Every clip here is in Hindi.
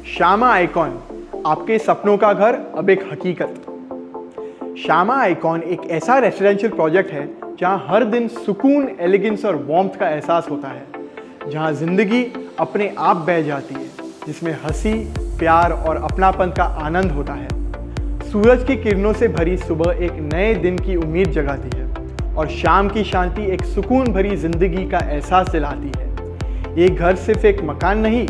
श्यामा आइकॉन, आपके सपनों का घर अब एक हकीकत। श्यामा आइकॉन एक ऐसा रेसिडेंशियल प्रोजेक्ट है जहां हर दिन सुकून, एलिगेंस और वार्मथ का एहसास होता है, जहां जिंदगी अपने आप बह जाती है, जिसमें हंसी, प्यार और अपनापन का आनंद होता है। सूरज की किरणों से भरी सुबह एक नए दिन की उम्मीद जगाती है और शाम की शांति एक सुकून भरी जिंदगी का एहसास दिलाती है। ये घर सिर्फ एक मकान नहीं,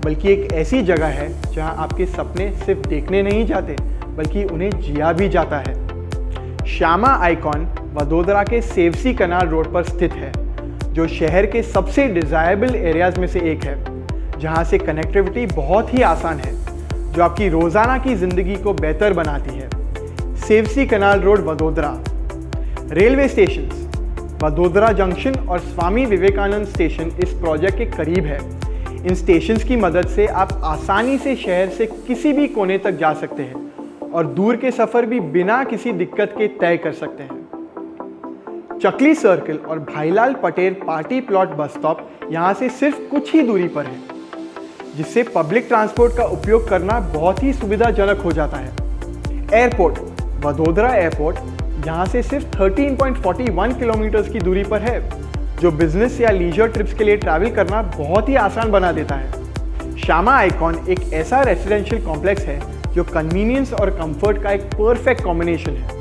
बल्कि एक ऐसी जगह है जहां आपके सपने सिर्फ देखने नहीं जाते, बल्कि उन्हें जिया भी जाता है। श्यामा आइकॉन वडोदरा के सेवसी कनाल रोड पर स्थित है, जो शहर के सबसे डिजायरेबल एरियाज में से एक है, जहां से कनेक्टिविटी बहुत ही आसान है, जो आपकी रोजाना की जिंदगी को बेहतर बनाती है। Sevasi canal road Vadodara. Railway station Vadodara junction और स्वामी विवेकानंद स्टेशन इस प्रोजेक्ट के करीब है। इन स्टेशंस की मदद से आप आसानी से शहर से किसी भी कोने तक जा सकते हैं और दूर के सफ़र भी बिना किसी दिक्कत के तय कर सकते हैं। चकली सर्कल और Bhailal Patel party plot bus stop यहाँ से सिर्फ कुछ ही दूरी पर है, जिससे पब्लिक ट्रांसपोर्ट का उपयोग करना बहुत ही सुविधाजनक हो जाता है। एयरपोर्ट वडोदरा एयरपोर्ट यहाँ से सिर्फ 13.41 किलोमीटर की दूरी पर है, जो बिजनेस या लीजर ट्रिप्स के लिए ट्रैवल करना बहुत ही आसान बना देता है। श्यामा आइकॉन एक ऐसा रेसिडेंशियल कॉम्प्लेक्स है जो कन्वीनियंस और कंफर्ट का एक परफेक्ट कॉम्बिनेशन है।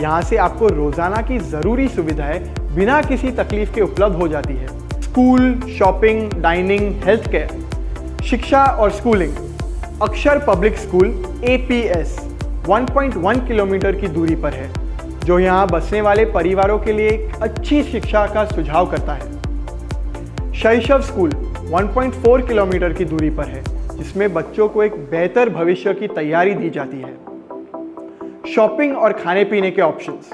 यहाँ से आपको रोजाना की ज़रूरी सुविधाएं बिना किसी तकलीफ के उपलब्ध हो जाती है। School, shopping, dining, health care, शिक्षा और स्कूलिंग। अक्षर पब्लिक स्कूल APS 1.1 किलोमीटर की दूरी पर है, जो यहाँ बसने वाले परिवारों के लिए एक अच्छी शिक्षा का सुझाव करता है। शैशव स्कूल 1.4 किलोमीटर की दूरी पर है, जिसमें बच्चों को एक बेहतर भविष्य की तैयारी दी जाती है। शॉपिंग और खाने पीने के ऑप्शंस।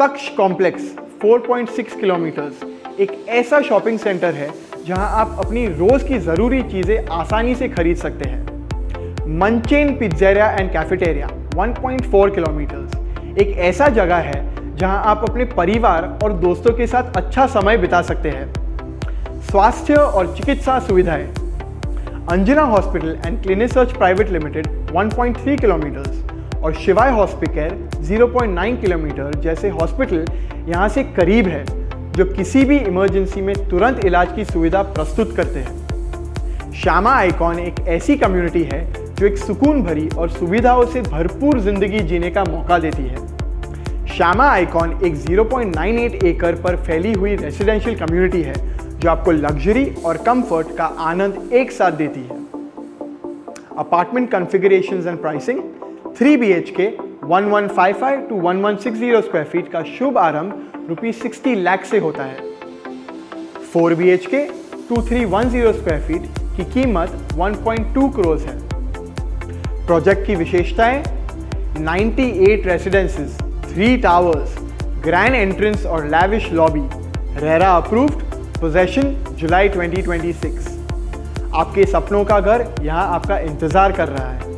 तक्ष कॉम्प्लेक्स 4.6 किलोमीटर एक ऐसा शॉपिंग सेंटर है जहां आप अपनी रोज की जरूरी चीजें आसानी से खरीद सकते हैं। मंचेन पिज्जेरिया एंड कैफेटेरिया 1.4 किलोमीटर एक ऐसा जगह है जहां आप अपने परिवार और दोस्तों के साथ अच्छा समय बिता सकते हैं। स्वास्थ्य और चिकित्सा सुविधाएं। Anjana hospital and Clinisearch private limited 1.3 kilometre और शिवाय हॉस्पिकेयर 0.9 किलोमीटर जैसे हॉस्पिटल यहां से करीब है, जो किसी भी इमरजेंसी में तुरंत इलाज की सुविधा प्रस्तुत करते हैं। श्यामा आइकॉन एक ऐसी कम्युनिटी है जो एक सुकून भरी और सुविधाओं से भरपूर जिंदगी जीने का मौका देती है। श्यामा आइकॉन एक 0.98 एकड़ पर फैली हुई रेसिडेंशियल कम्युनिटी है, जो आपको लग्जरी और कंफर्ट का आनंद एक साथ देती है। Apartment configurations and pricing. 3 BHK 1155 to 1160 square feet का शुभ आरंभ ₹60 लाख से होता है। 4 BHK 2310 स्क्वायर फीट की कीमत 1.2 करोड़ है। प्रोजेक्ट की विशेषताएं: 98 रेसिडेंसेस, 3 टावर्स, ग्रैंड एंट्रेंस और lavish lobby, RERA approved, possession July 2026। आपके सपनों का घर यहां आपका इंतजार कर रहा है।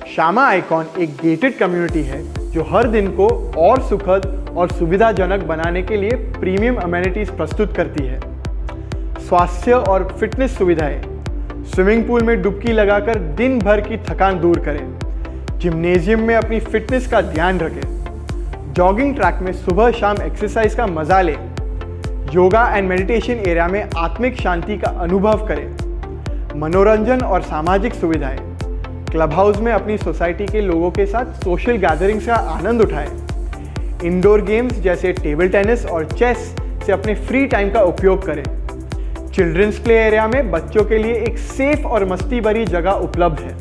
श्यामा आइकॉन एक गेटेड कम्युनिटी है जो हर दिन को और सुखद और सुविधाजनक बनाने के लिए प्रीमियम अमेनिटीज प्रस्तुत करती है। स्वास्थ्य और फिटनेस सुविधाएं। स्विमिंग पूल में डुबकी लगाकर दिन भर की थकान दूर करें। जिम्नेजियम में अपनी फिटनेस का ध्यान रखें। जॉगिंग ट्रैक में सुबह शाम एक्सरसाइज का मजा लें। योगा एंड मेडिटेशन एरिया में आत्मिक शांति का अनुभव करें। मनोरंजन और सामाजिक सुविधाएं। क्लब हाउस में अपनी सोसाइटी के लोगों के साथ सोशल गैदरिंग्स का आनंद उठाएं। इंडोर गेम्स जैसे टेबल टेनिस और चेस से अपने फ्री टाइम का उपयोग करें। चिल्ड्रंस प्ले एरिया में बच्चों के लिए एक सेफ और मस्ती भरी जगह उपलब्ध है।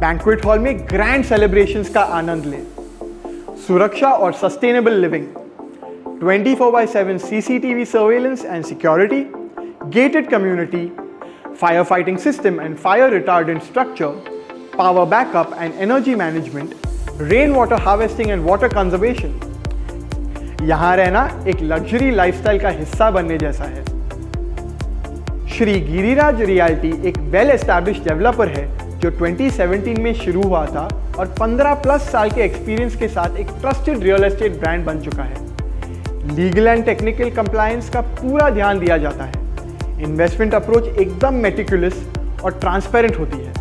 बैंक्वेट हॉल में ग्रैंड सेलिब्रेशंस का आनंद लें। सुरक्षा और sustainable living. 24/7 CCTV surveillance and security, gated community, firefighting system and fire retardant structure, power backup and energy management, rainwater harvesting and water conservation। यहाँ रहना एक लग्जरी लाइफस्टाइल का हिस्सा बनने जैसा है। श्री गिरिराज रियल्टी एक वेल एस्टैब्लिश्ड डेवलपर है जो 2017 में शुरू हुआ था और 15+ साल के एक्सपीरियंस के साथ एक ट्रस्टेड रियल एस्टेट ब्रांड बन चुका है। लीगल एंड टेक्निकल कंप्लायंस का पूरा ध्यान दिया जाता है। इन्वेस्टमेंट अप्रोच एकदम मेटिकुलस और ट्रांसपेरेंट होती है।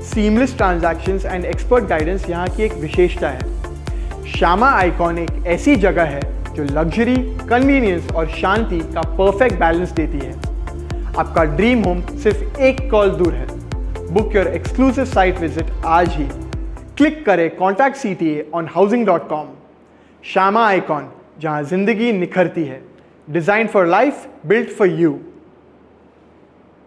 Seamless transactions and expert guidance यहाँ की एक विशेषता है। श्यामा आइकॉन एक ऐसी जगह है जो लग्जरी, कन्वीनियंस और शांति का परफेक्ट बैलेंस देती है। आपका ड्रीम होम सिर्फ एक कॉल दूर है। Book your exclusive site visit आज ही। क्लिक करें contact CTA on housing.com। Shyama icon, जहां जिंदगी निखरती है। Design for life, built for you.